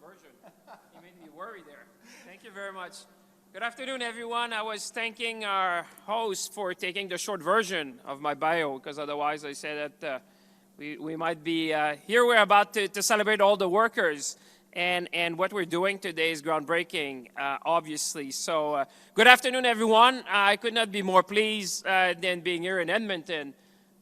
version. You made me worry there. Thank you very much. Good afternoon, everyone. I was thanking our host for taking the short version of my bio, because otherwise I said that we might be here. We're about to celebrate all the workers, and what we're doing today is groundbreaking, obviously. So good afternoon, everyone. I could not be more pleased than being here in Edmonton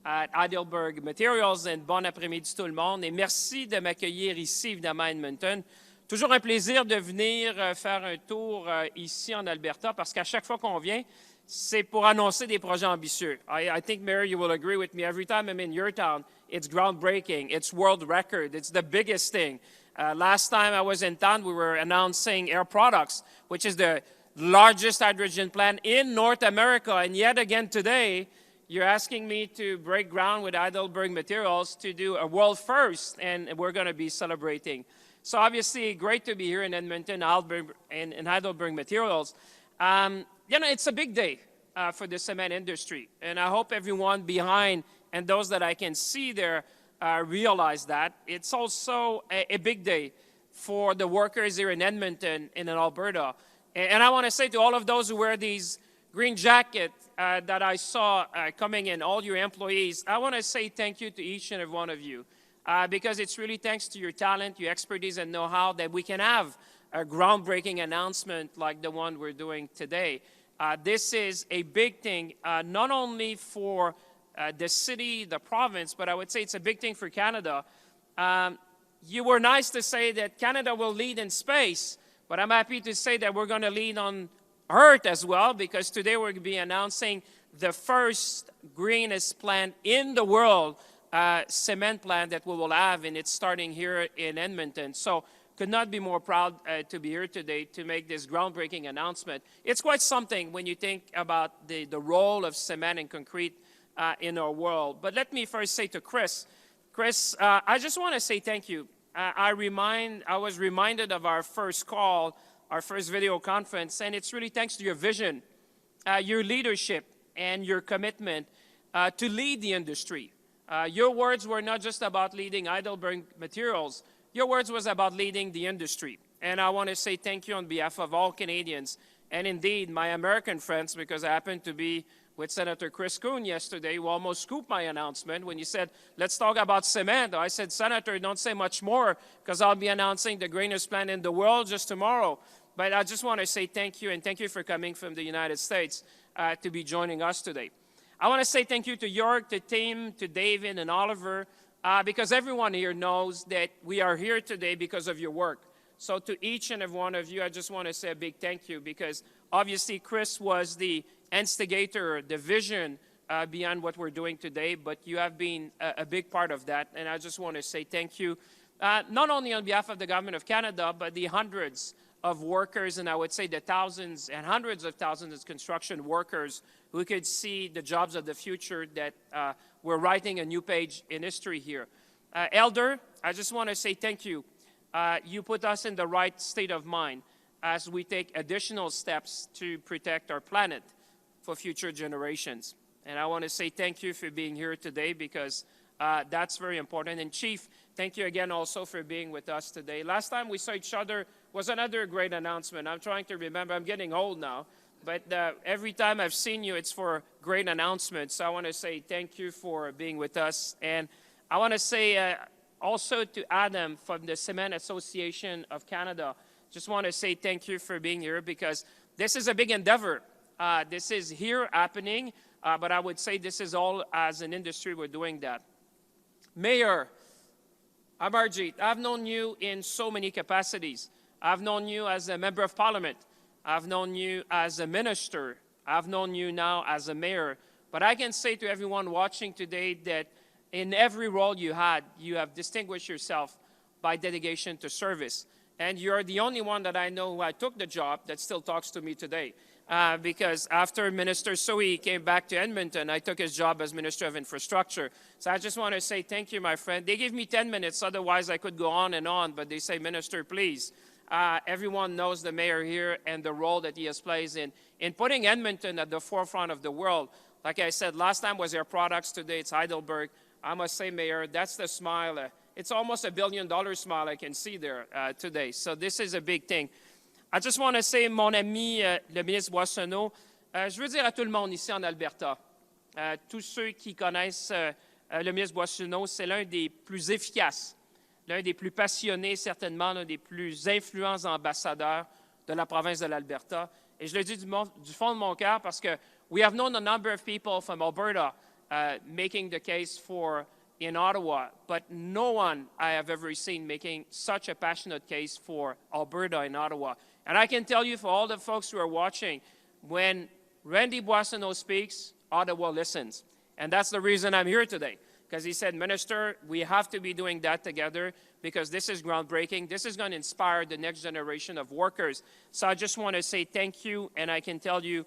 at Heidelberg Materials, and bon après-midi tout le monde. Et merci de m'accueillir ici, évidemment, à Edmonton. Toujours un plaisir de venir faire un tour ici en Alberta, parce qu'à chaque fois qu'on vient, c'est pour annoncer des projets ambitieux. I think, Mayor, you will agree with me. Every time I'm in your town, it's groundbreaking. It's world record. It's the biggest thing. Last time I was in town, we were announcing Air Products, which is the largest hydrogen plant in North America. And yet again today, you're asking me to break ground with Heidelberg Materials to do a world first, and we're going to be celebrating. So obviously, great to be here in Edmonton, in Heidelberg Materials. It's a big day for the cement industry, and I hope everyone behind and those that I can see there realize that. It's also a big day for the workers here in Edmonton and in Alberta. And I want to say to all of those who wear these green jackets that I saw coming in, all your employees, I want to say thank you to each and every one of you. Because it's really thanks to your talent, your expertise, and know-how that we can have a groundbreaking announcement like the one we're doing today. This is a big thing, not only for the city, the province, but I would say it's a big thing for Canada. You were nice to say that Canada will lead in space, but I'm happy to say that we're going to lead on Earth as well, because today we're going to be announcing the first greenest plant in the world, cement plant that we will have, and it's starting here in Edmonton. So could not be more proud to be here today to make this groundbreaking announcement. It's quite something when you think about the role of cement and concrete in our world. But let me first say to Chris, I just want to say thank you. I was reminded of our first call, our first video conference, and it's really thanks to your vision, your leadership, and your commitment to lead the industry. Your words were not just about leading Heidelberg Materials. Your words was about leading the industry. And I want to say thank you on behalf of all Canadians, and indeed my American friends, because I happened to be with Senator Chris Coon yesterday, who almost scooped my announcement when he said, let's talk about cement. I said, Senator, don't say much more, because I'll be announcing the greenest plant in the world just tomorrow. But I just want to say thank you, and thank you for coming from the United States to be joining us today. I want to say thank you to Joerg, to Tim, to David, and Oliver, because everyone here knows that we are here today because of your work. So to each and every one of you, I just want to say a big thank you, because obviously Chris was the instigator, the vision beyond what we're doing today, but you have been a big part of that, and I just want to say thank you, not only on behalf of the Government of Canada, but the hundreds of workers, and I would say the thousands and hundreds of thousands of construction workers who could see the jobs of the future, that we're writing a new page in history here. Elder, I just want to say thank you. You put us in the right state of mind as we take additional steps to protect our planet for future generations. And I want to say thank you for being here today, because that's very important. And Chief, thank you again also for being with us today. Last time we saw each other was another great announcement. I'm trying to remember. I'm getting old now. But every time I've seen you, it's for great announcements. So I want to say thank you for being with us. And I want to say also to Adam from the Cement Association of Canada, just want to say thank you for being here, because this is a big endeavor. This is here happening, but I would say this is all as an industry we're doing that. Mayor Amarjeet, I've known you in so many capacities. I've known you as a member of parliament. I've known you as a minister. I've known you now as a mayor. But I can say to everyone watching today that in every role you had, you have distinguished yourself by dedication to service. And you're the only one that I know who I took the job that still talks to me today. Because after Minister Sohi came back to Edmonton, I took his job as Minister of Infrastructure. So I just want to say thank you, my friend. They gave me 10 minutes, otherwise I could go on and on, but they say, Minister, please. Everyone knows the mayor here and the role that he has played in putting Edmonton at the forefront of the world. Like I said, last time was Air Products, today it's Heidelberg. I must say, Mayor, that's the smile. it's almost $1 billion smile I can see there today. So this is a big thing. I just want to say, mon ami, le ministre Boissonnault, je veux dire à tout le monde ici en Alberta, tous ceux qui connaissent le ministre Boissonnault, c'est l'un des plus efficaces, l'un des plus passionnés, certainement l'un des plus influents ambassadeurs de la province de l'Alberta. Et je le dis du fond de mon cœur parce que we have known a number of people from Alberta making the case for in Ottawa, but no one I have ever seen making such a passionate case for Alberta in Ottawa. And I can tell you for all the folks who are watching, when Randy Boissonnault speaks, Ottawa listens. And that's the reason I'm here today, because he said, Minister, we have to be doing that together because this is groundbreaking. This is going to inspire the next generation of workers. So I just want to say thank you, and I can tell you,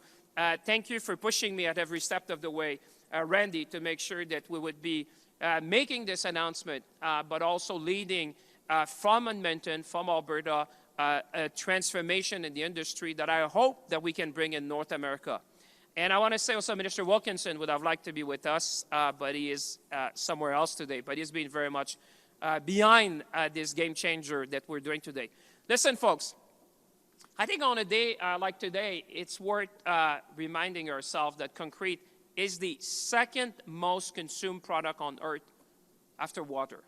thank you for pushing me at every step of the way, Randy, to make sure that we would be making this announcement, but also leading from Edmonton, from Alberta, a transformation in the industry that I hope that we can bring in North America. And I want to say also Minister Wilkinson would have liked to be with us, but he is somewhere else today. But he's been very much behind this game changer that we're doing today. Listen, folks, I think on a day like today, it's worth reminding ourselves that concrete is the second most consumed product on earth after water.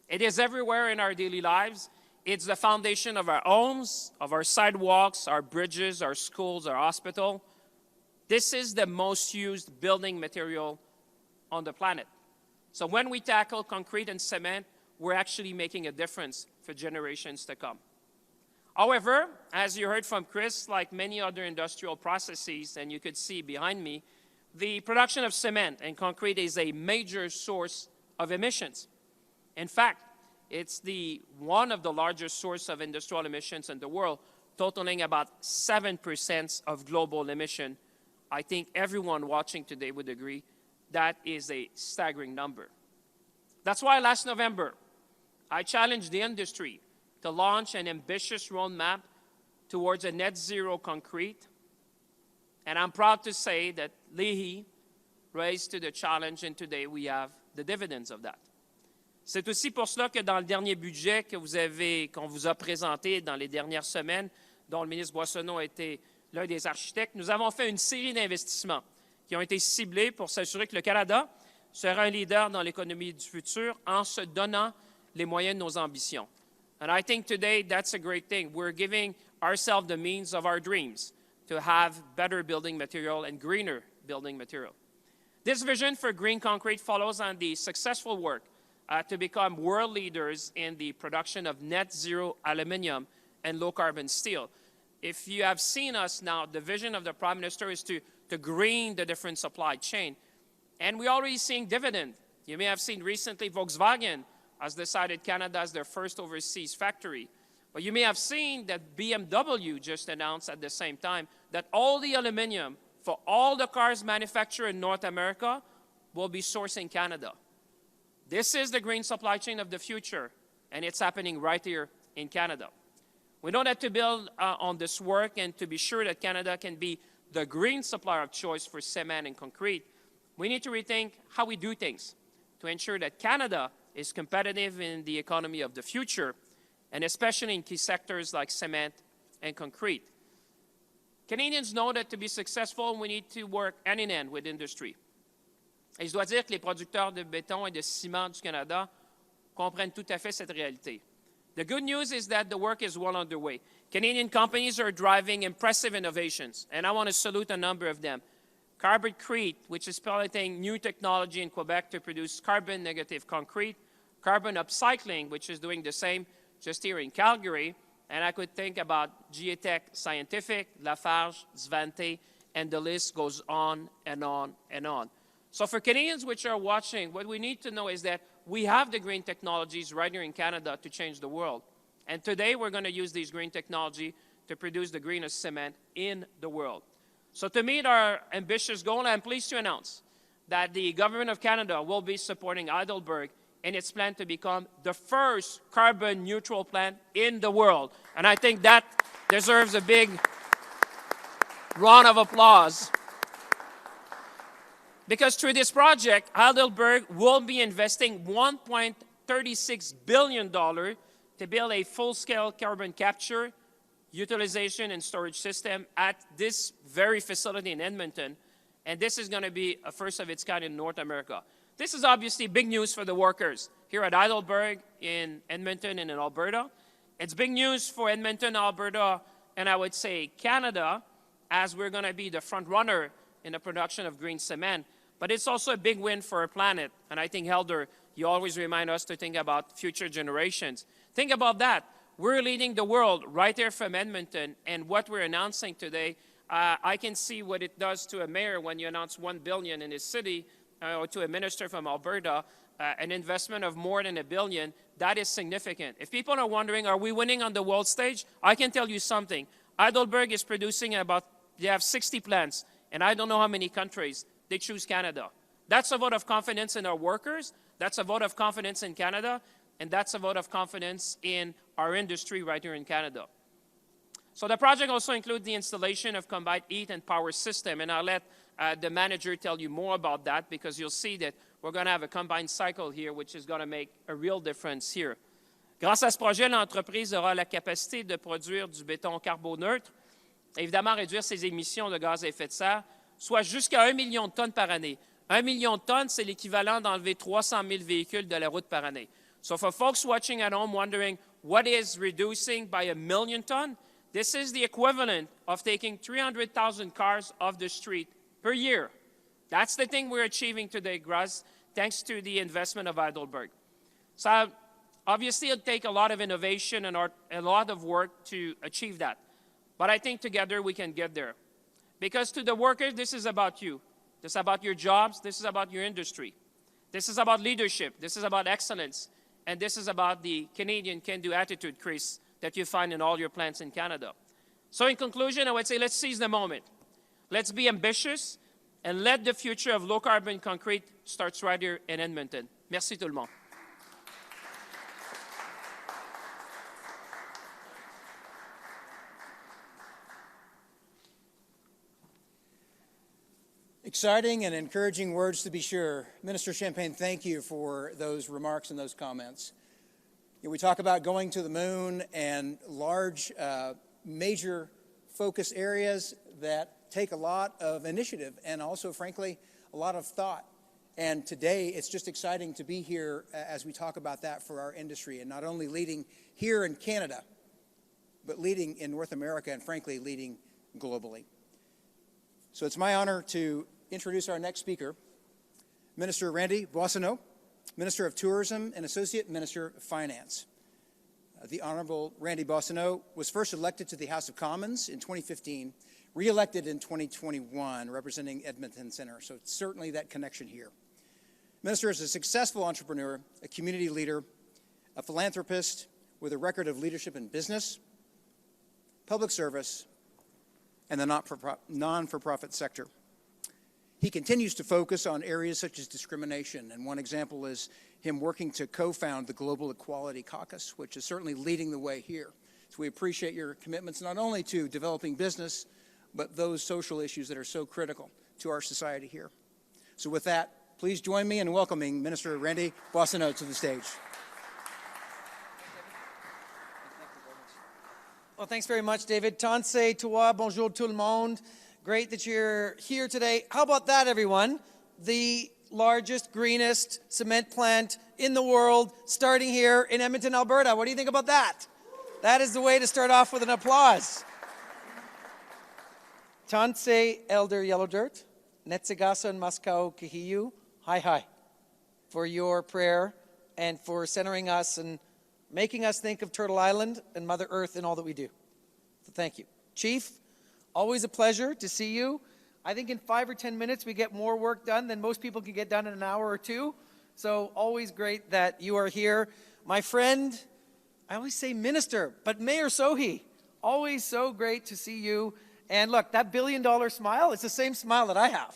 It is everywhere in our daily lives. It's the foundation of our homes, of our sidewalks, our bridges, our schools, our hospital. This is the most used building material on the planet. So when we tackle concrete and cement, we're actually making a difference for generations to come. However, as you heard from Chris, like many other industrial processes, and you could see behind me, the production of cement and concrete is a major source of emissions. In fact, it's one of the largest sources of industrial emissions in the world, totaling about 7% of global emission. I think everyone watching today would agree that is a staggering number. That's why last November, I challenged the industry to launch an ambitious roadmap towards a net zero concrete. And I'm proud to say that Leahy raised to the challenge, and today we have the dividends of that. C'est aussi pour cela que dans le dernier budget qu'on vous a présenté dans les dernières semaines, dont le ministre Boissonnault a été l'un des architectes, nous avons fait une série d'investissements qui ont été ciblés pour s'assurer que le Canada sera un leader dans l'économie du futur en se donnant les moyens de nos ambitions. And I think today that's a great thing. We're giving ourselves the means of our dreams to have better building material and greener building material. This vision for green concrete follows on the successful work to become world leaders in the production of net zero aluminum and low carbon steel. If you have seen us now, the vision of the Prime Minister is to green the different supply chain. And we're already seeing dividend. You may have seen recently Volkswagen has decided Canada as their first overseas factory. But you may have seen that BMW just announced at the same time that all the aluminum for all the cars manufactured in North America will be sourced in Canada. This is the green supply chain of the future, and it's happening right here in Canada. We know that to build on this work and to be sure that Canada can be the green supplier of choice for cement and concrete, we need to rethink how we do things to ensure that Canada is competitive in the economy of the future, and especially in key sectors like cement and concrete. Canadians know that to be successful, we need to work hand in hand with industry. Et je dois dire que les producteurs de béton et de ciment du Canada comprennent tout à fait cette réalité. The good news is that the work is well underway. Canadian companies are driving impressive innovations, and I want to salute a number of them. Carbonecrete, which is piloting new technology in Quebec to produce carbon-negative concrete. Carbon upcycling, which is doing the same just here in Calgary. And I could think about Geotech Scientific, Lafarge, Svante, and the list goes on and on and on. So for Canadians which are watching, what we need to know is that we have the green technologies right here in Canada to change the world. And today we're going to use these green technology to produce the greenest cement in the world. So to meet our ambitious goal, I'm pleased to announce that the Government of Canada will be supporting Heidelberg in its plan to become the first carbon-neutral plant in the world. And I think that deserves a big round of applause. Because through this project, Heidelberg will be investing $36 billion to build a full-scale carbon capture, utilization, and storage system at this very facility in Edmonton. And this is going to be a first of its kind in North America. This is obviously big news for the workers here at Heidelberg, in Edmonton, and in Alberta. It's big news for Edmonton, Alberta, and I would say Canada, as we're going to be the front runner in the production of green cement. But it's also a big win for our planet. And I think, Helder, you always remind us to think about future generations. Think about that. We're leading the world right there from Edmonton, and what we're announcing today, I can see what it does to a mayor when you announce $1 billion in his city, or to a minister from Alberta, an investment of more than $1 billion. That is significant. If people are wondering, are we winning on the world stage? I can tell you something. Heidelberg is producing they have 60 plants, and I don't know how many countries. They choose Canada. That's a vote of confidence in our workers. That's a vote of confidence in Canada. And that's a vote of confidence in our industry right here in Canada. So the project also includes the installation of combined heat and power system. And I'll let the manager tell you more about that, because you'll see that we're going to have a combined cycle here, which is going to make a real difference here. Grâce à ce projet, l'entreprise aura la capacité de produire du béton carboneutre, évidemment réduire ses émissions de gaz à effet de serre, soit jusqu'à 1 million de tonnes par année. 1 million de tonnes, c'est l'équivalent d'enlever 300 000 véhicules de la route par année. So for folks watching at home wondering what is reducing by 1 million tons, this is the equivalent of taking 300,000 cars off the street per year. That's the thing we're achieving today, Graz, thanks to the investment of Heidelberg. So obviously it'll take a lot of innovation and a lot of work to achieve that. But I think together we can get there. Because to the workers, this is about you. This is about your jobs. This is about your industry. This is about leadership. This is about excellence. And this is about the Canadian can-do attitude, Chris, that you find in all your plants in Canada. So in conclusion, I would say let's seize the moment. Let's be ambitious and let the future of low-carbon concrete start right here in Edmonton. Merci tout le monde. Exciting and encouraging words, to be sure. Minister Champagne, thank you for those remarks and those comments. We talk about going to the moon and large, major focus areas that take a lot of initiative and also, frankly, a lot of thought. And today, it's just exciting to be here as we talk about that for our industry, and not only leading here in Canada, but leading in North America and, frankly, leading globally. So it's my honor to introduce our next speaker, Minister Randy Boissonnault, Minister of Tourism and Associate Minister of Finance. The Honorable Randy Boissonnault was first elected to the House of Commons in 2015, re-elected in 2021, representing Edmonton Centre. So it's certainly that connection here. Minister is a successful entrepreneur, a community leader, a philanthropist with a record of leadership in business, public service, and the non-for-profit sector. He continues to focus on areas such as discrimination, and one example is him working to co-found the Global Equality Caucus, which is certainly leading the way here. So we appreciate your commitments not only to developing business, but those social issues that are so critical to our society here. So with that, please join me in welcoming Minister Randy Boissonnault to the stage. Well, thanks very much, David. Tansé, toi, bonjour tout le monde. Great that you're here today. How about that, everyone? The largest, greenest cement plant in the world, starting here in Edmonton, Alberta. What do you think about that? That is the way to start off with an applause. Tansé, Elder Yellow Dirt, Netsigasan Maskau Kihiyu, hi, for your prayer and for centering us and making us think of Turtle Island and Mother Earth in all that we do. So thank you. Chief, always a pleasure to see you. I think in 5 or 10 minutes we get more work done than most people can get done in an hour or two. So always great that you are here. My friend, I always say minister, but Mayor Sohi, always so great to see you. And look, that $1 billion smile, it's the same smile that I have.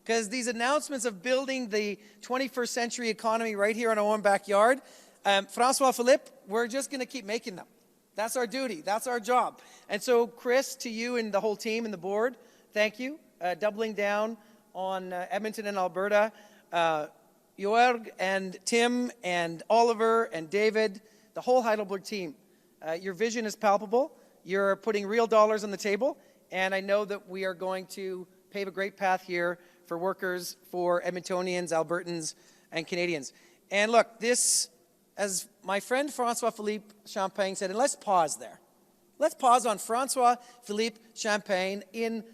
Because these announcements of building the 21st century economy right here in our own backyard, François-Philippe, we're just going to keep making them. That's our duty. That's our job. And so, Chris, to you and the whole team and the board, thank you. Doubling down on Edmonton and Alberta. Joerg and Tim and Oliver and David, the whole Heidelberg team, your vision is palpable. You're putting real dollars on the table, and I know that we are going to pave a great path here for workers, for Edmontonians, Albertans, and Canadians. And look, this, as my friend François-Philippe Champagne said, and let's pause there. Let's pause on François-Philippe Champagne. In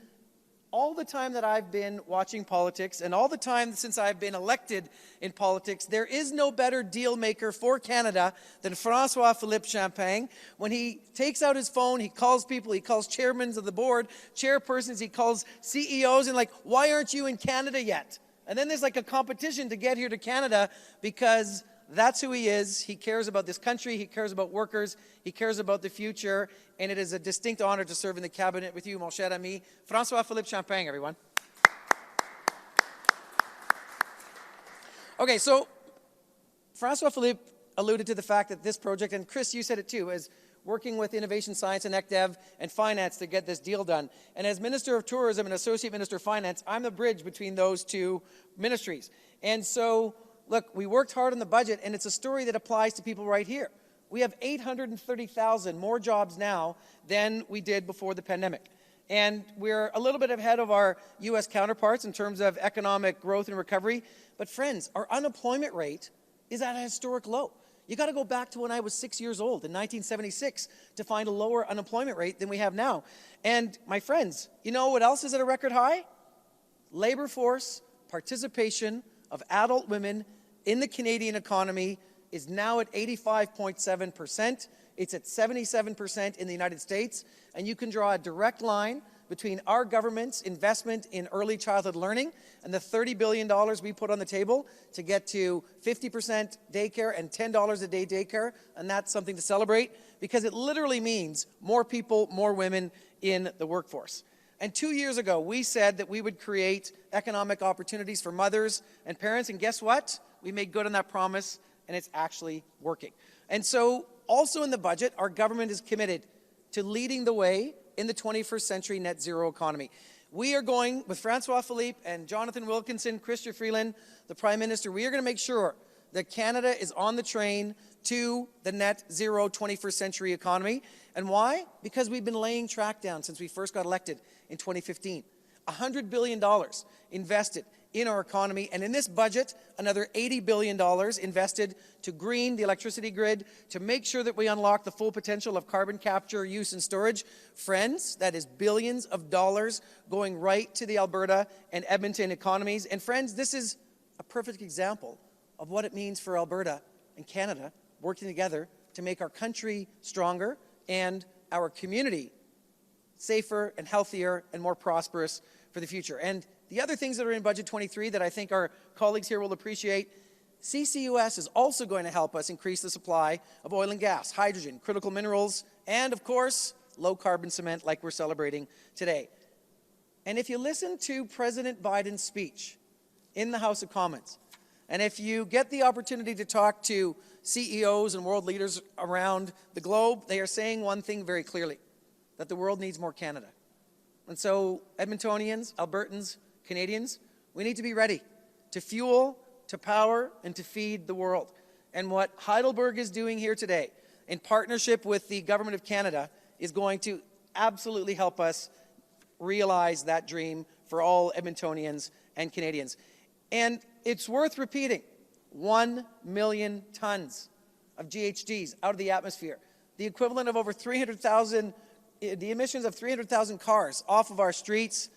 all the time that I've been watching politics and all the time since I've been elected in politics, there is no better deal maker for Canada than François-Philippe Champagne. When he takes out his phone, he calls people, he calls chairmen of the board, chairpersons, he calls CEOs, and like, why aren't you in Canada yet? And then there's like a competition to get here to Canada because that's who he is. He cares about this country. He cares about workers. He cares about the future. And it is a distinct honor to serve in the cabinet with you, mon cher ami, François-Philippe Champagne, everyone. Okay, so François-Philippe alluded to the fact that this project, and Chris, you said it too, is working with Innovation Science and ECDev and Finance to get this deal done. And as Minister of Tourism and Associate Minister of Finance, I'm the bridge between those two ministries. And so, look, we worked hard on the budget, and it's a story that applies to people right here. We have 830,000 more jobs now than we did before the pandemic. And we're a little bit ahead of our U.S. counterparts in terms of economic growth and recovery. But friends, our unemployment rate is at a historic low. You got to go back to when I was 6 years old in 1976 to find a lower unemployment rate than we have now. And my friends, you know what else is at a record high? Labor force participation of adult women in the Canadian economy is now at 85.7%. It's at 77% in the United States. And you can draw a direct line between our government's investment in early childhood learning and the $30 billion we put on the table to get to 50% daycare and $10 a day daycare. And that's something to celebrate because it literally means more people, more women in the workforce. And 2 years ago, we said that we would create economic opportunities for mothers and parents. And guess what? We made good on that promise, and it's actually working. And so also in the budget, our government is committed to leading the way in the 21st century net zero economy. We are going, with François-Philippe and Jonathan Wilkinson, Chrystia Freeland, the Prime Minister, we are going to make sure that Canada is on the train to the net zero 21st century economy. And why? Because we've been laying track down since we first got elected in 2015. $100 billion invested in our economy, and in this budget, another $80 billion invested to green the electricity grid, to make sure that we unlock the full potential of carbon capture, use, and storage. Friends, that is billions of dollars going right to the Alberta and Edmonton economies. And friends, this is a perfect example of what it means for Alberta and Canada working together to make our country stronger and our community safer and healthier and more prosperous for the future. And the other things that are in Budget 23 that I think our colleagues here will appreciate, CCUS is also going to help us increase the supply of oil and gas, hydrogen, critical minerals, and of course, low-carbon cement like we're celebrating today. And if you listen to President Biden's speech in the House of Commons, and if you get the opportunity to talk to CEOs and world leaders around the globe, they are saying one thing very clearly, that the world needs more Canada. And so Edmontonians, Albertans, Canadians, we need to be ready to fuel, to power, and to feed the world. And what Heidelberg is doing here today, in partnership with the Government of Canada, is going to absolutely help us realize that dream for all Edmontonians and Canadians. And it's worth repeating, 1 million tons of GHGs out of the atmosphere, the equivalent of over 300,000, the emissions of 300,000 cars off of our streets.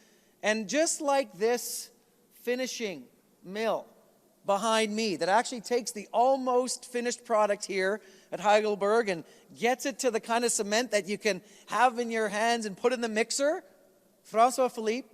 And just like this finishing mill behind me that actually takes the almost finished product here at Heidelberg and gets it to the kind of cement that you can have in your hands and put in the mixer, François-Philippe,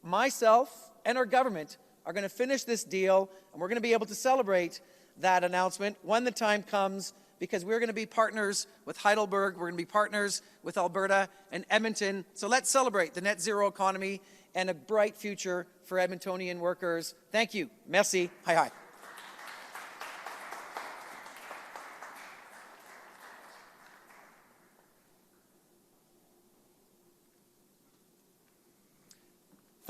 myself, and our government are going to finish this deal, and we're going to be able to celebrate that announcement when the time comes, because we're going to be partners with Heidelberg, we're going to be partners with Alberta and Edmonton. So let's celebrate the net zero economy and a bright future for Edmontonian workers. Thank you. Merci. Hi, hi.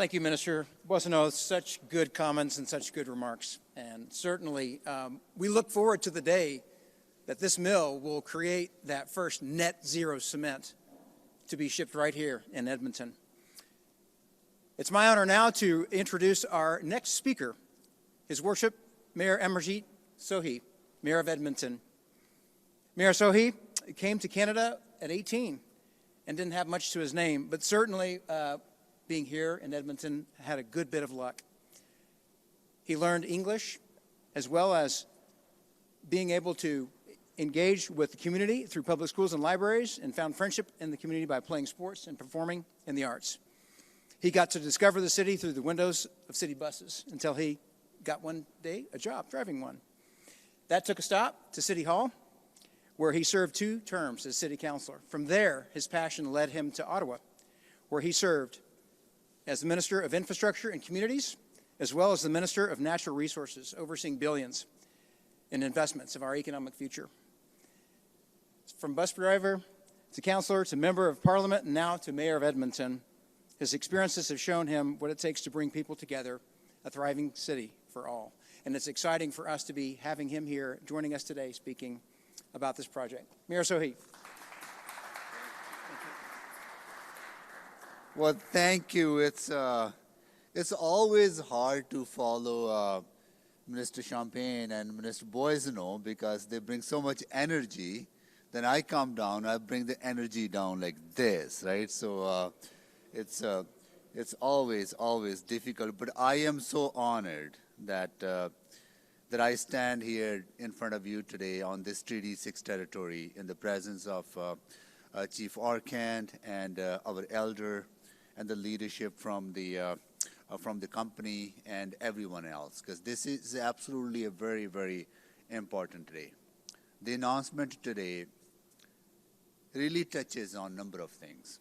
Thank you, Minister Boissonnault. Such good comments and such good remarks. And certainly, we look forward to the day that this mill will create that first net zero cement to be shipped right here in Edmonton. It's my honor now to introduce our next speaker, His Worship Mayor Amarjeet Sohi, Mayor of Edmonton. Mayor Sohi came to Canada at 18 and didn't have much to his name, but certainly being here in Edmonton had a good bit of luck. He learned English as well as being able to engage with the community through public schools and libraries, and found friendship in the community by playing sports and performing in the arts. He got to discover the city through the windows of city buses until he got one day a job driving one. That took a stop to City Hall, where he served 2 terms as city councilor. From there, his passion led him to Ottawa, where he served as the Minister of Infrastructure and Communities, as well as the Minister of Natural Resources, overseeing billions in investments of our economic future. From bus driver to councilor to member of parliament and now to mayor of Edmonton, his experiences have shown him what it takes to bring people together, a thriving city for all. And it's exciting for us to be having him here joining us today speaking about this project. Mayor Sohi. Well, thank you. It's always hard to follow Minister Champagne and Minister Boissonnault because they bring so much energy. Then I come down, I bring the energy down like this, right? So it's always difficult. But I am so honored that that I stand here in front of you today on this Treaty 6 territory in the presence of Chief Arcand and our elder and the leadership from the company and everyone else, because this is absolutely a very, very important day. The announcement today really touches on a number of things.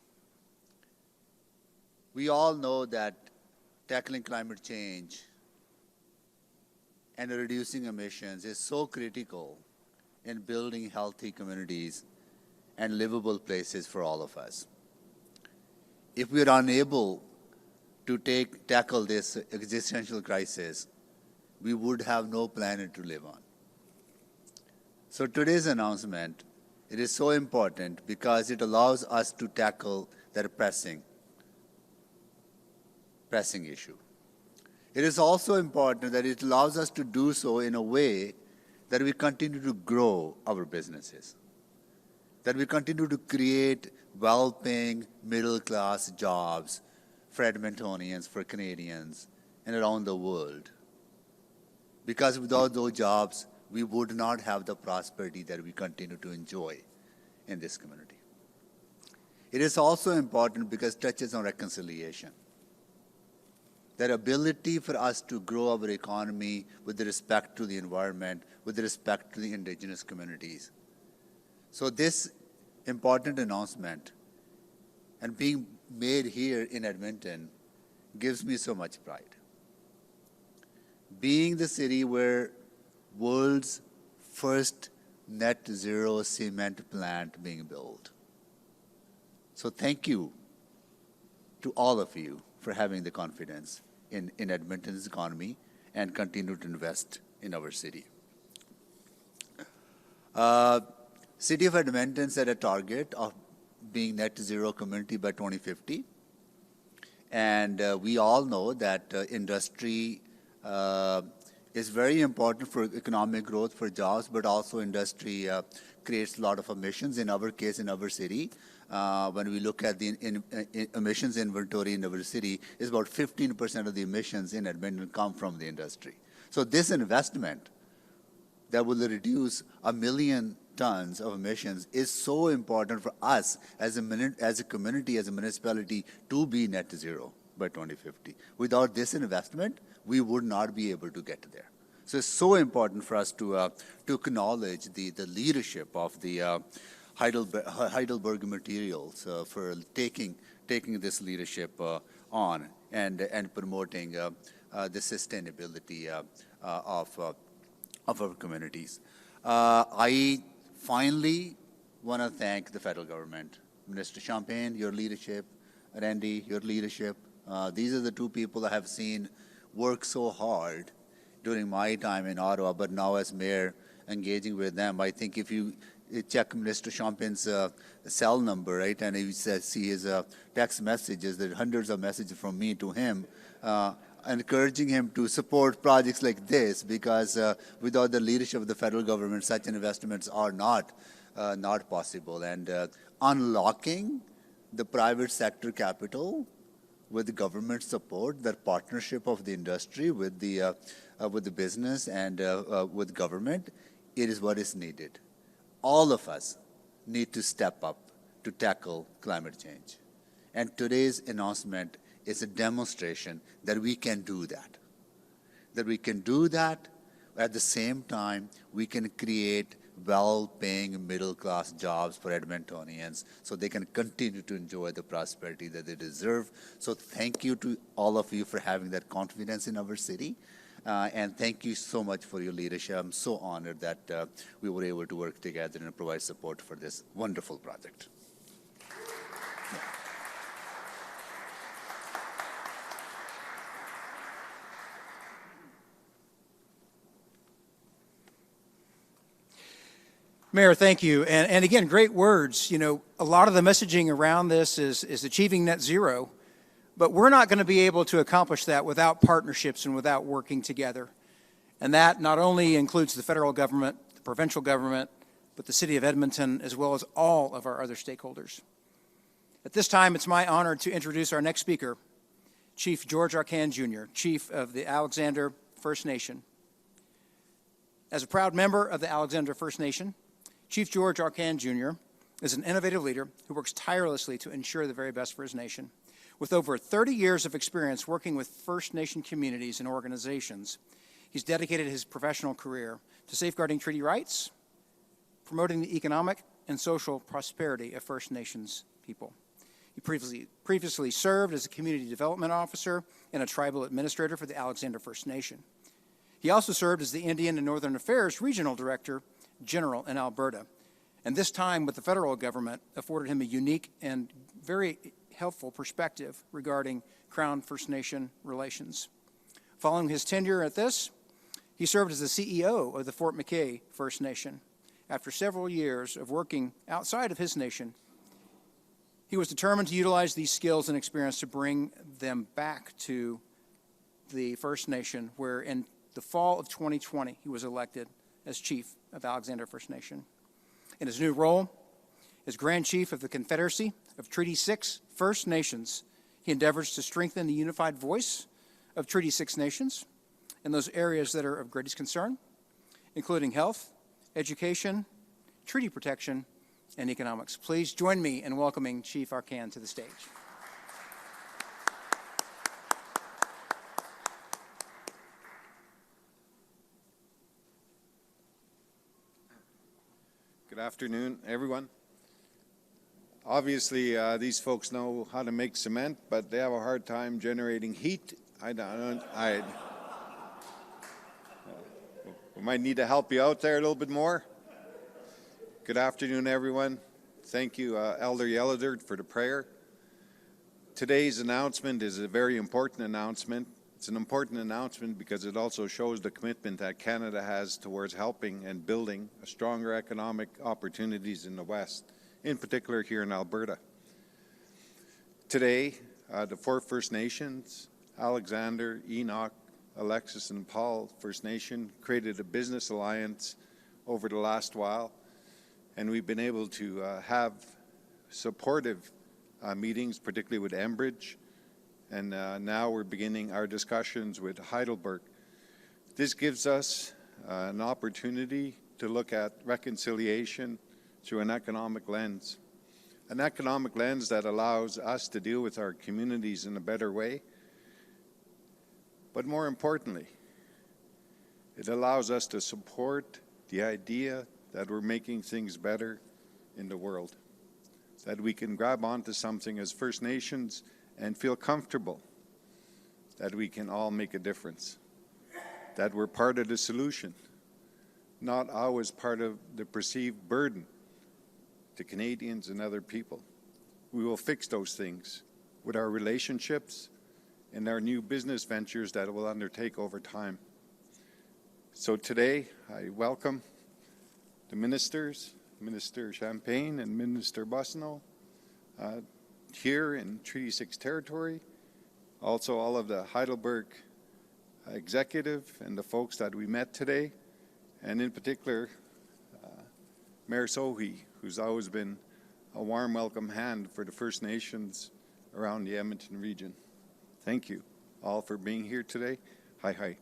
We all know that tackling climate change and reducing emissions is so critical in building healthy communities and livable places for all of us. If we are unable to tackle this existential crisis, we would have no planet to live on. So today's announcement, it is so important because it allows us to tackle that pressing issue. It is also important that it allows us to do so in a way that we continue to grow our businesses, that we continue to create well-paying middle-class jobs for Edmontonians, for Canadians, and around the world. Because without those jobs, we would not have the prosperity that we continue to enjoy in this community. It is also important because it touches on reconciliation. That ability for us to grow our economy with respect to the environment, with respect to the indigenous communities. So this important announcement and being made here in Edmonton gives me so much pride. Being the city where world's first net zero cement plant being built. So thank you to all of you for having the confidence in Edmonton's economy and continue to invest in our city. City of Edmonton set a target of being net zero community by 2050. And we all know that industry is very important for economic growth, for jobs, but also industry creates a lot of emissions. In our case, in our city, when we look at the emissions inventory in our city, is about 15% of the emissions in Edmonton come from the industry. So this investment that will reduce 1 million tons of emissions is so important for us as a community, as a municipality, to be net zero by 2050. Without this investment, we would not be able to get there. So it's so important for us to acknowledge the leadership of the Heidelberg Materials for taking this leadership on and promoting the sustainability of our communities. I finally want to thank the federal government, Minister Champagne, your leadership, Randy, your leadership, These are the two people I have seen work so hard during my time in Ottawa, but now as mayor, engaging with them. I think if you check Minister Champagne's cell number, right, and he says, see his text messages, there are hundreds of messages from me to him, encouraging him to support projects like this, because without the leadership of the federal government, such investments are not possible. And unlocking the private sector capital with the government support, that partnership of the industry with the business and with government, it is what is needed. All of us need to step up to tackle climate change. And today's announcement is a demonstration that we can do that. That we can do that, at the same time, we can create well-paying middle-class jobs for Edmontonians so they can continue to enjoy the prosperity that they deserve. So thank you to all of you for having that confidence in our city. And thank you so much for your leadership. I'm so honored that we were able to work together and provide support for this wonderful project. Mayor, thank you. And again, great words. You know, a lot of the messaging around this is achieving net zero, but we're not going to be able to accomplish that without partnerships and without working together. And that not only includes the federal government, the provincial government, but the city of Edmonton, as well as all of our other stakeholders. At this time, it's my honor to introduce our next speaker, Chief George Arcand, Jr., Chief of the Alexander First Nation. As a proud member of the Alexander First Nation, Chief George Arcand, Jr. is an innovative leader who works tirelessly to ensure the very best for his nation. With over 30 years of experience working with First Nation communities and organizations, he's dedicated his professional career to safeguarding treaty rights, promoting the economic and social prosperity of First Nations people. He previously served as a community development officer and a tribal administrator for the Alexander First Nation. He also served as the Indian and Northern Affairs Regional Director General in Alberta, and this time with the federal government afforded him a unique and very helpful perspective regarding Crown First Nation relations. Following his tenure at this, he served as the CEO of the Fort McKay First Nation. After several years of working outside of his nation, he was determined to utilize these skills and experience to bring them back to the First Nation, where in the fall of 2020, he was elected as Chief of Alexander First Nation. In his new role as Grand Chief of the Confederacy of Treaty 6 First Nations, he endeavors to strengthen the unified voice of Treaty 6 nations in those areas that are of greatest concern, including health, education, treaty protection, and economics. Please join me in welcoming Chief Arcand to the stage. Good afternoon, everyone. Obviously, these folks know how to make cement, but they have a hard time generating heat. We might need to help you out there a little bit more. Good afternoon, everyone. Thank you, Elder Yellowdirt, for the prayer. Today's announcement is a very important announcement. It's an important announcement because it also shows the commitment that Canada has towards helping and building stronger economic opportunities in the West, in particular here in Alberta. Today, the 4 First Nations, Alexander, Enoch, Alexis, and Paul First Nation, created a business alliance over the last while, and we've been able to have supportive meetings, particularly with Enbridge, and now we're beginning our discussions with Heidelberg. This gives us an opportunity to look at reconciliation through an economic lens that allows us to deal with our communities in a better way. But more importantly, it allows us to support the idea that we're making things better in the world, that we can grab onto something as First Nations and feel comfortable that we can all make a difference, that we're part of the solution, not always part of the perceived burden to Canadians and other people. We will fix those things with our relationships, in our new business ventures that it will undertake over time. So today, I welcome the ministers, Minister Champagne and Minister Boissonnault, here in Treaty 6 territory, also all of the Heidelberg executive and the folks that we met today, and in particular, Mayor Sohi, who's always been a warm welcome hand for the First Nations around the Edmonton region. Thank you all for being here today. Hi, hi.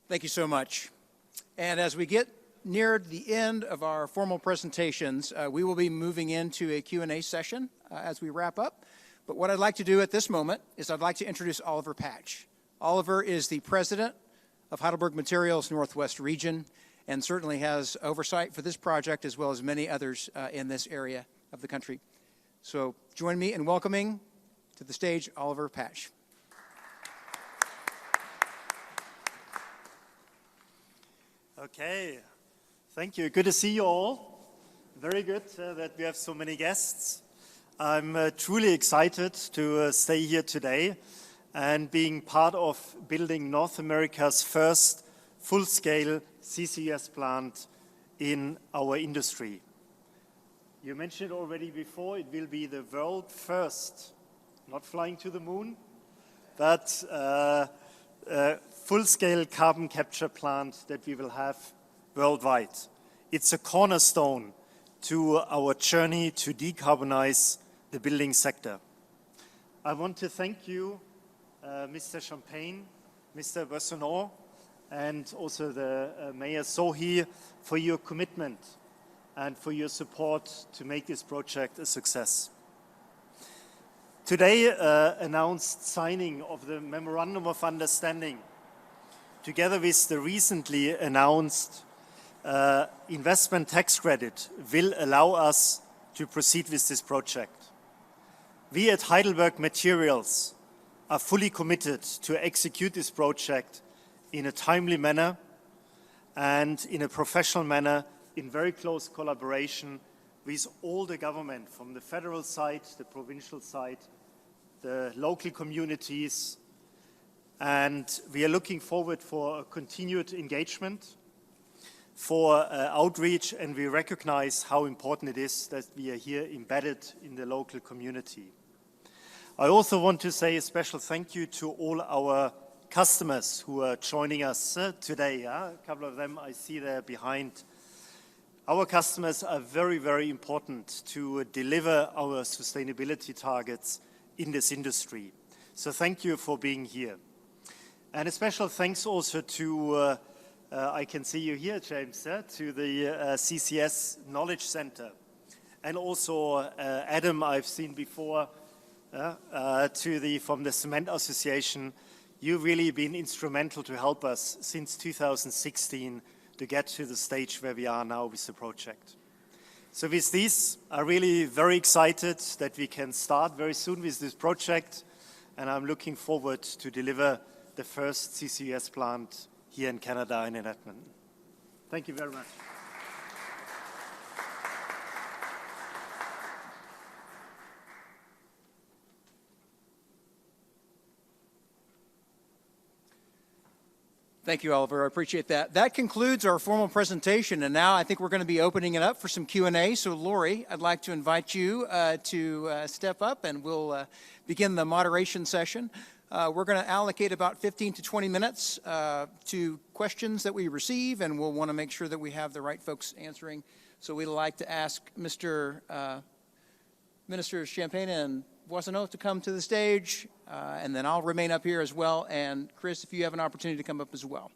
Thank you so much. And as we get near the end of our formal presentations, we will be moving into a Q&A session as we wrap up. But what I'd like to do at this moment is I'd like to introduce Oliver Patsch. Oliver is the president of Heidelberg Materials Northwest region and certainly has oversight for this project as well as many others in this area of the country. So join me in welcoming to the stage Oliver Patsch. Okay, thank you. Good to see you all. Very good that we have so many guests. I'm truly excited to stay here today and being part of building North America's first full-scale CCUS plant in our industry. You mentioned already before, it will be the world first, not flying to the moon, but full-scale carbon capture plant that we will have worldwide. It's a cornerstone to our journey to decarbonize the building sector. I want to thank you, Mr. Champagne, Mr. Boissonnault, and also the Mayor Sohi for your commitment and for your support to make this project a success. Today announced signing of the memorandum of understanding together with the recently announced investment tax credit will allow us to proceed with this project. We at Heidelberg Materials are fully committed to execute this project in a timely manner and in a professional manner in very close collaboration with all the government from the federal side, the provincial side, the local communities, and we are looking forward for a continued engagement, for outreach, and we recognize how important it is that we are here embedded in the local community. I also want to say a special thank you to all our customers who are joining us today. A couple of them I see there behind. Our customers are very, very important to deliver our sustainability targets in this industry. So thank you for being here. And a special thanks also to, I can see you here, James, to the CCS Knowledge Center. And also Adam, I've seen before, from the Cement Association. You've really been instrumental to help us since 2016 to get to the stage where we are now with the project. So with this, I'm really very excited that we can start very soon with this project, and I'm looking forward to deliver the first CCUS plant here in Canada and in Edmonton. Thank you very much. Thank you, Oliver. I appreciate that. That concludes our formal presentation, and now I think we're going to be opening it up for some Q&A. So, Lori, I'd like to invite you to step up, and we'll begin the moderation session. We're going to allocate about 15 to 20 minutes to questions that we receive, and we'll want to make sure that we have the right folks answering. So we'd like to ask Ministers Champagne and Boissonnault to come to the stage, and then I'll remain up here as well. And Chris, if you have an opportunity to come up as well.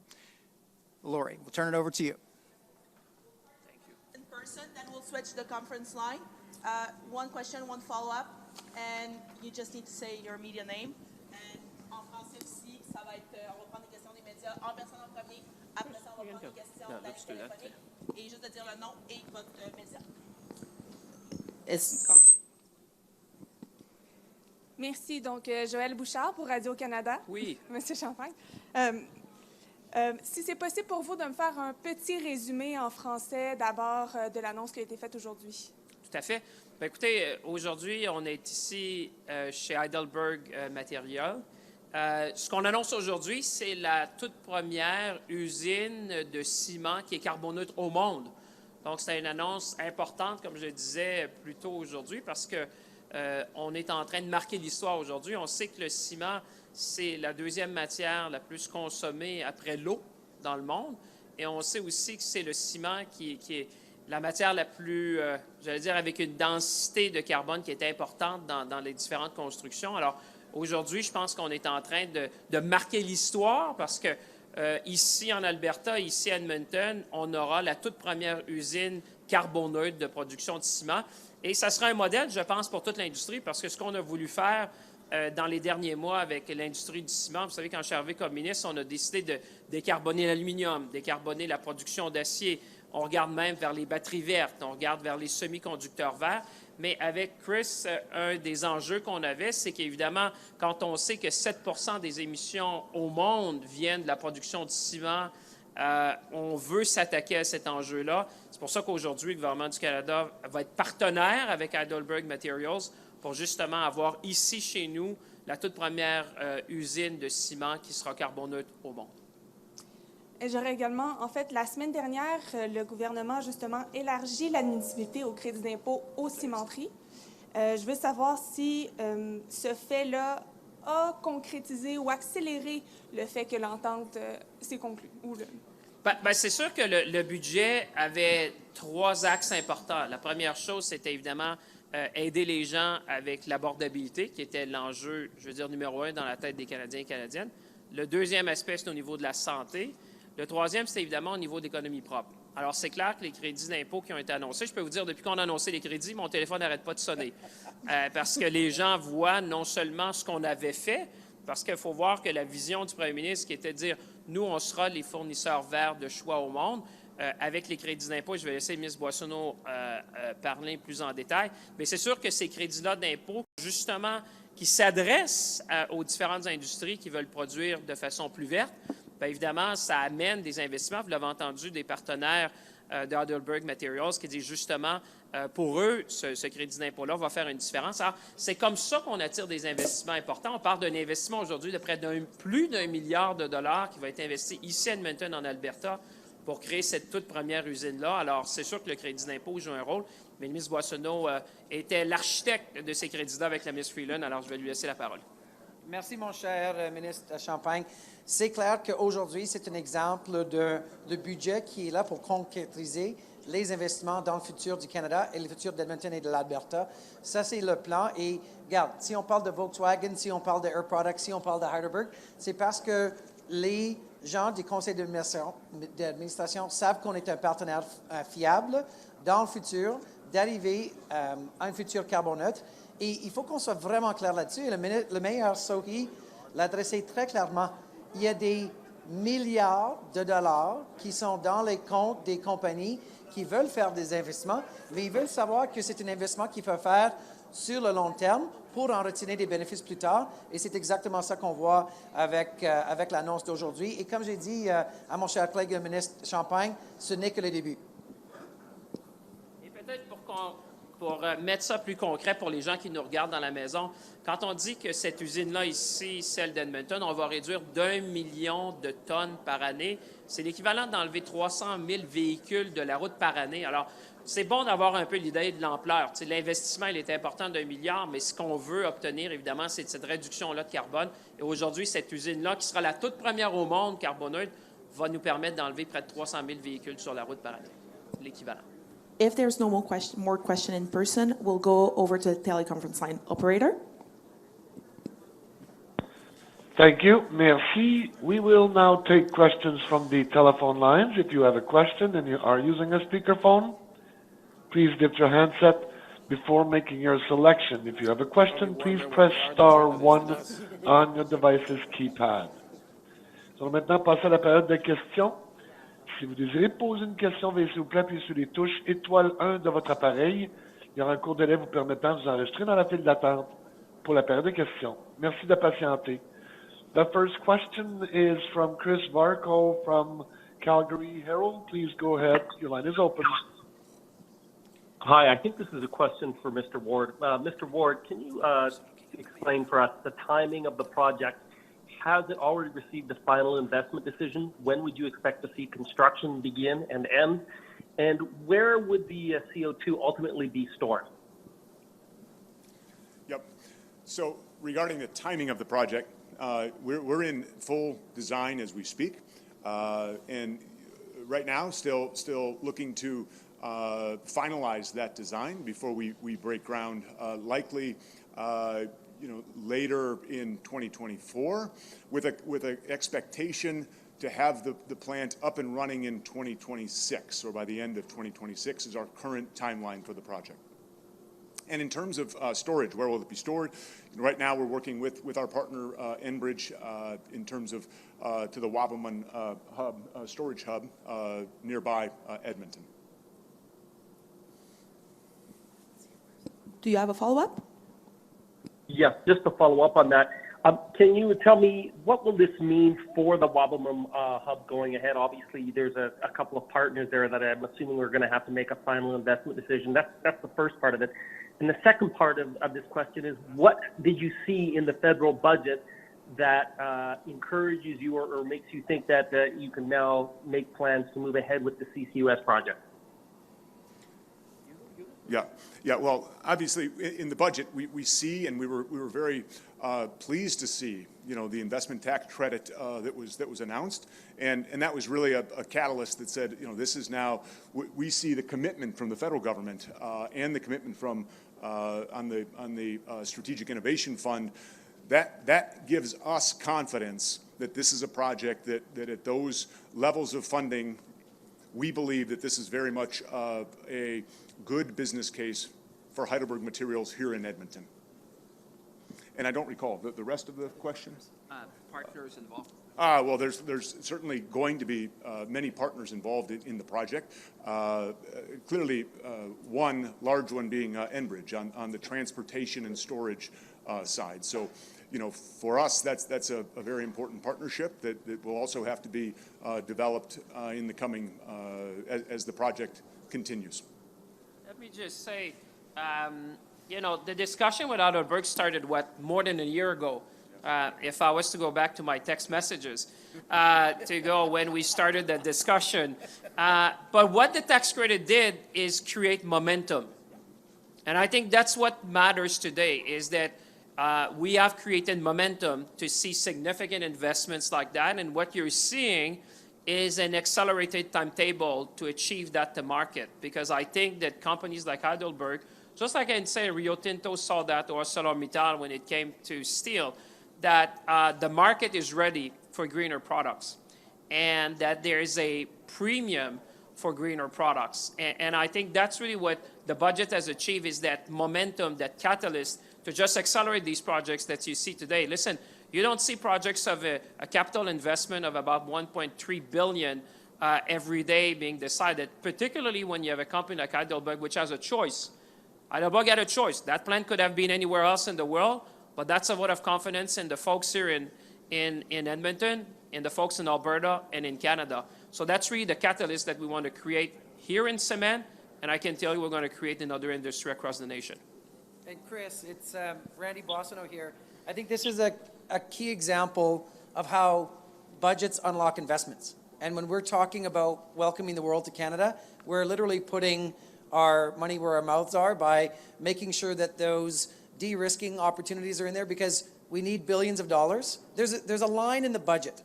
Lori, we'll turn it over to you. Thank you. In person, then we'll switch the conference line. One question, one follow-up, and you just need to say your media name. And en français aussi, ça va être, on va prendre des questions des médias en personne en premier. Après ça, on va prendre des questions téléphoniques. Et juste de dire le nom et votre média. Merci. Donc, Joël Bouchard pour Radio-Canada. Oui. Monsieur Champagne. Si c'est possible pour vous de me faire un petit résumé en français d'abord de l'annonce qui a été faite aujourd'hui. Tout à fait. Bien, écoutez, aujourd'hui, on est ici chez Heidelberg Materials. Ce qu'on annonce aujourd'hui, c'est la toute première usine de ciment qui est carboneutre au monde. Donc, c'est une annonce importante, comme je le disais plus tôt aujourd'hui, parce que on est en train de marquer l'histoire aujourd'hui. On sait que le ciment, c'est la deuxième matière la plus consommée après l'eau dans le monde. Et on sait aussi que c'est le ciment qui est la matière la plus, j'allais dire, avec une densité de carbone qui est importante dans les différentes constructions. Alors, aujourd'hui, je pense qu'on est en train de marquer l'histoire parce que ici en Alberta, ici à Edmonton, on aura la toute première usine carboneutre de production de ciment. Et ça sera un modèle, je pense, pour toute l'industrie parce que ce qu'on a voulu faire dans les derniers mois avec l'industrie du ciment, vous savez, quand je suis arrivé comme ministre, on a décidé de décarboner l'aluminium, décarboner la production d'acier. On regarde même vers les batteries vertes, on regarde vers les semi-conducteurs verts. Mais avec Chris, un des enjeux qu'on avait, c'est qu'évidemment, quand on sait que 7 % des émissions au monde viennent de la production de ciment, on veut s'attaquer à cet enjeu-là. C'est pour ça qu'aujourd'hui, le gouvernement du Canada va être partenaire avec Heidelberg Materials pour justement avoir ici, chez nous, la toute première usine de ciment qui sera carboneutre au monde. Et j'aurais également, en fait, la semaine dernière, le gouvernement a justement élargi l'admissibilité au crédit d'impôt aux cimenteries. Je veux savoir si ce fait-là a concrétisé ou accéléré le fait que l'entente s'est conclue. C'est sûr que le budget avait 3 axes importants. La première chose, c'était évidemment aider les gens avec l'abordabilité, qui était l'enjeu, je veux dire, numéro 1 dans la tête des Canadiens et Canadiennes. Le deuxième aspect, c'est au niveau de la santé. Le troisième, c'est évidemment au niveau d'économie propre. Alors, c'est clair que les crédits d'impôt qui ont été annoncés, je peux vous dire, depuis qu'on a annoncé les crédits, mon téléphone n'arrête pas de sonner. Parce que les gens voient non seulement ce qu'on avait fait, parce qu'il faut voir que la vision du premier ministre qui était de dire, nous, on sera les fournisseurs verts de choix au monde, avec les crédits d'impôt, je vais laisser Ms. Boissonnault parler plus en détail, mais c'est sûr que ces crédits-là d'impôt, justement, qui s'adressent aux différentes industries qui veulent produire de façon plus verte, bien évidemment, ça amène des investissements. Vous l'avez entendu, des partenaires de Heidelberg Materials qui disent justement, pour eux, ce crédit d'impôt-là va faire une différence. Alors, c'est comme ça qu'on attire des investissements importants. On parle d'un investissement aujourd'hui de près plus d'1 milliard de dollars qui va être investi ici à Edmonton, en Alberta, pour créer cette toute première usine-là. Alors, c'est sûr que le crédit d'impôt joue un rôle, mais Ms. Boissonnault était l'architecte de ces crédits-là avec la Ms. Freeland, alors je vais lui laisser la parole. Merci, mon cher ministre Champagne. C'est clair qu'aujourd'hui, c'est un exemple de budget qui est là pour concrétiser les investissements dans le futur du Canada et le futur d'Edmonton et de l'Alberta. Ça, c'est le plan. Et regarde, si on parle de Volkswagen, si on parle de Air Products, si on parle de Heidelberg, c'est parce que les gens du conseil d'administration savent qu'on est un partenaire fiable dans le futur, d'arriver à un futur carboneutre. Et il faut qu'on soit vraiment clair là-dessus. Et le maire Sohi l'a adressé très clairement. Il y a des milliards de dollars qui sont dans les comptes des compagnies qui veulent faire des investissements, mais ils veulent savoir que c'est un investissement qu'il faut faire sur le long terme pour en retirer des bénéfices plus tard. Et c'est exactement ça qu'on voit avec l'annonce d'aujourd'hui. Et comme j'ai dit à mon cher collègue le ministre Champagne, ce n'est que le début. Et peut-être pour mettre ça plus concret pour les gens qui nous regardent dans la maison, quand on dit que cette usine-là ici, celle d'Edmonton, on va réduire d'1 million de tonnes par année, c'est l'équivalent d'enlever 300 000 véhicules de la route par année. Alors, c'est bon d'avoir un peu l'idée de l'ampleur. Tu sais, l'investissement, il est important d'1 milliard, mais ce qu'on veut obtenir, évidemment, c'est cette réduction-là de carbone. Et aujourd'hui, cette usine-là, qui sera la toute première au monde carboneutre, va nous permettre d'enlever près de 300 000 véhicules sur la route par année, l'équivalent. If there's no more question in person, we'll go over to the teleconference line. Operator? Thank you. Merci. We will now take questions from the telephone lines. If you have a question and you are using a speakerphone, please lift your handset before making your selection. If you have a question, please press *1 on your device's keypad. Nous allons maintenant passer à la période de questions. Si vous désirez poser une question, veuillez s'il vous plaît appuyer sur les touches étoile 1 de votre appareil. Il y aura un court délai vous permettant de vous enregistrer dans la file d'attente pour la période de questions. Merci de patienter. The first question is from Chris Varco from Calgary Herald. Please go ahead. Your line is open. Hi, I think this is a question for Mr. Ward. Mr. Ward, can you explain for us the timing of the project? Has it already received a final investment decision? When would you expect to see construction begin and end? And where would the CO2 ultimately be stored? Yep. So regarding the timing of the project, we're in full design as we speak. And right now, still looking to finalize that design before we break ground, likely later in 2024, with an expectation to have the plant up and running in 2026, or by the end of 2026 is our current timeline for the project. And in terms of storage, where will it be stored? Right now, we're working with our partner Enbridge in terms of to the Wabamun storage hub nearby Edmonton. Do you have a follow-up? Yes, just to follow up on that. Can you tell me what will this mean for the Wabamun hub going ahead? Obviously, there's a couple of partners there that I'm assuming we're going to have to make a final investment decision. That's the first part of it. And the second part of this question is, what did you see in the federal budget that encourages you or makes you think that you can now make plans to move ahead with the CCUS project? Yeah. Well, obviously, in the budget, we see, and we were very pleased to see, the investment tax credit that was announced, and that was really a catalyst that said, this is now we see the commitment from the federal government and the commitment from on the Strategic Innovation Fund. That gives us confidence that this is a project that at those levels of funding, we believe that this is very much a good business case for Heidelberg Materials here in Edmonton. And I don't recall the rest of the questions. Partners involved. Well, there's certainly going to be many partners involved in the project. Clearly, one large one being Enbridge on the transportation and storage side. So, for us, that's a very important partnership that will also have to be developed in the coming as the project continues. Let me just say, the discussion with Heidelberg started, more than a year ago? If I was to go back to my text messages, when we started the discussion. But what the tax credit did is create momentum. And I think that's what matters today, is that we have created momentum to see significant investments like that. And what you're seeing is an accelerated timetable to achieve that to market. Because I think that companies like Heidelberg, just like I can say Rio Tinto saw that, or ArcelorMittal when it came to steel, that the market is ready for greener products, and that there is a premium for greener products. And I think that's really what the budget has achieved, is that momentum, that catalyst to just accelerate these projects that you see today. Listen, you don't see projects of a capital investment of about $1.3 billion every day being decided, particularly when you have a company like Heidelberg, which has a choice. Heidelberg had a choice. That plant could have been anywhere else in the world, but that's a vote of confidence in the folks here in Edmonton, in the folks in Alberta, and in Canada. So that's really the catalyst that we want to create here in cement, and I can tell you we're going to create another industry across the nation. And Chris, it's Randy Boissonnault here. I think this is a key example of how budgets unlock investments. And when we're talking about welcoming the world to Canada, we're literally putting our money where our mouths are by making sure that those de-risking opportunities are in there, because we need billions of dollars. There's a line in the budget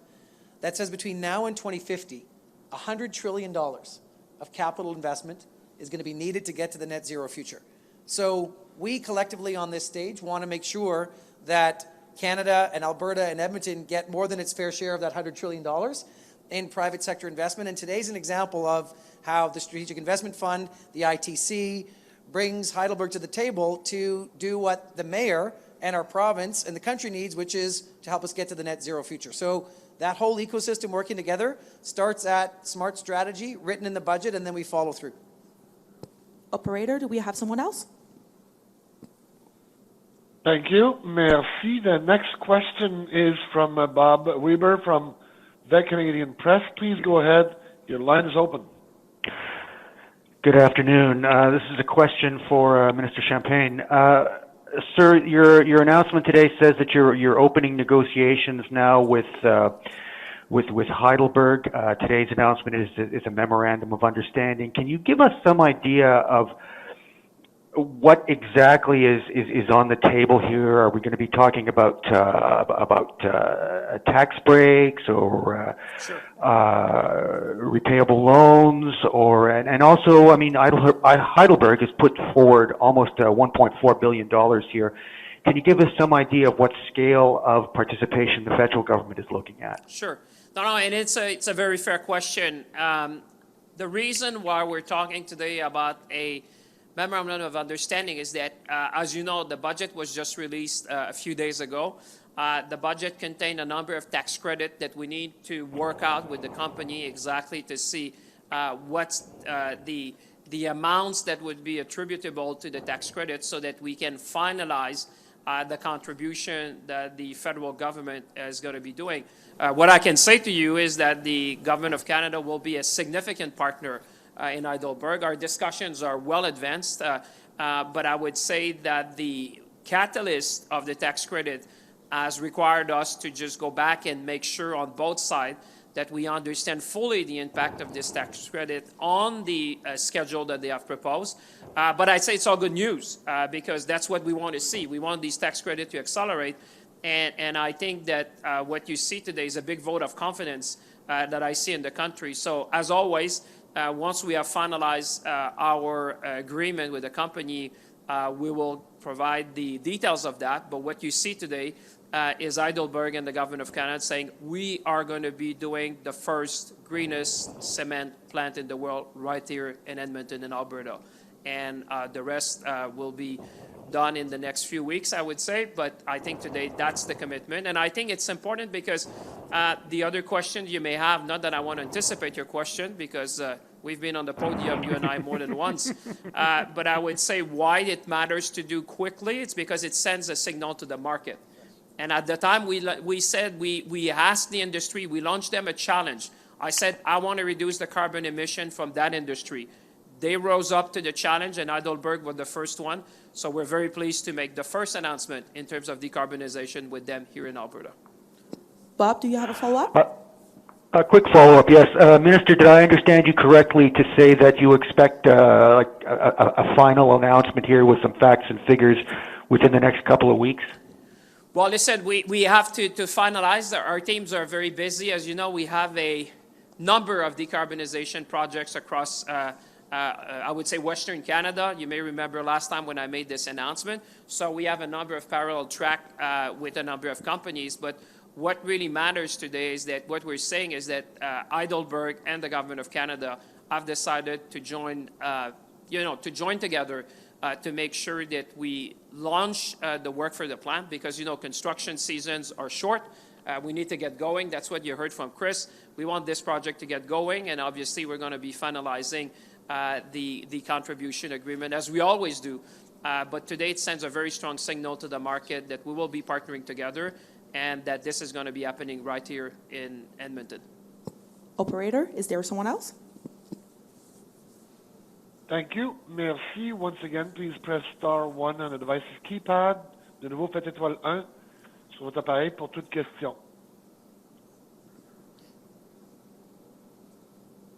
that says between now and 2050, $100 trillion of capital investment is going to be needed to get to the net zero future. So we collectively on this stage want to make sure that Canada and Alberta and Edmonton get more than its fair share of that $100 trillion in private sector investment. And today's an example of how the Strategic Investment Fund, the ITC, brings Heidelberg to the table to do what the mayor and our province and the country needs, which is to help us get to the net zero future. So that whole ecosystem working together starts at smart strategy written in the budget, and then we follow through. Operator, do we have someone else? Thank you. Merci. The next question is from Bob Weber from the Canadian Press. Please go ahead. Your line is open. Good afternoon. This is a question for Minister Champagne. Sir, your announcement today says that you're opening negotiations now with Heidelberg. Today's announcement is a memorandum of understanding. Can you give us some idea of what exactly is on the table here? Are we going to be talking about tax breaks or repayable loans, and also, I mean, Heidelberg has put forward almost $1.4 billion here. Can you give us some idea of what scale of participation the federal government is looking at? Sure. No, and it's a very fair question. The reason why we're talking today about a memorandum of understanding is that, as you know, the budget was just released a few days ago. The budget contained a number of tax credits that we need to work out with the company exactly to see what's the amounts that would be attributable to the tax credits so that we can finalize the contribution that the federal government is going to be doing. What I can say to you is that the government of Canada will be a significant partner in Heidelberg. Our discussions are well advanced, but I would say that the catalyst of the tax credit has required us to just go back and make sure on both sides that we understand fully the impact of this tax credit on the schedule that they have proposed. But I'd say it's all good news because that's what we want to see. We want these tax credits to accelerate, and I think that what you see today is a big vote of confidence that I see in the country. So as always, once we have finalized our agreement with the company, we will provide the details of that. But what you see today is Heidelberg and the government of Canada saying we are going to be doing the first greenest cement plant in the world right here in Edmonton in Alberta. And the rest will be done in the next few weeks, I would say. But I think today that's the commitment. And I think it's important because the other question you may have, not that I want to anticipate your question because we've been on the podium, you and I, more than once. But I would say why it matters to do quickly. It's because it sends a signal to the market. And at the time we said, we asked the industry, we launched them a challenge. I said, I want to reduce the carbon emission from that industry. They rose up to the challenge, and Heidelberg was the first one. So we're very pleased to make the first announcement in terms of decarbonization with them here in Alberta. Bob, do you have a follow-up? A quick follow-up, yes. Minister, did I understand you correctly to say that you expect a final announcement here with some facts and figures within the next couple of weeks? Well, listen, we have to finalize. Our teams are very busy. As you know, we have a number of decarbonization projects across I would say Western Canada. You may remember last time when I made this announcement. So we have a number of parallel track with a number of companies. But what really matters today is that what we're saying is that Heidelberg and the government of Canada have decided to join, together to make sure that we launch the work for the plant because, construction seasons are short. We need to get going. That's what you heard from Chris. We want this project to get going, and obviously we're going to be finalizing the contribution agreement, as we always do. But today it sends a very strong signal to the market that we will be partnering together and that this is going to be happening right here in Edmonton. Operator, is there someone else? Thank you. Merci. Once again, please press star 1 on the device's keypad. De nouveau, faites étoile 1 sur votre appareil pour toute question.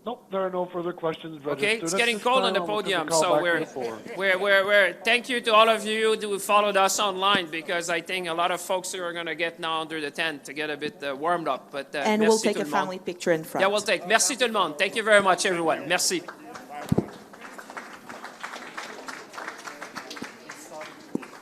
No, there are no further questions registered. Okay, it's getting cold on the podium, so we're thank you to all of you who followed us online because I think a lot of folks are going to get now under the tent to get a bit warmed up. But and we'll take a family picture in front. Yeah, we'll take. Merci tout le monde. Thank you very much, everyone. Merci.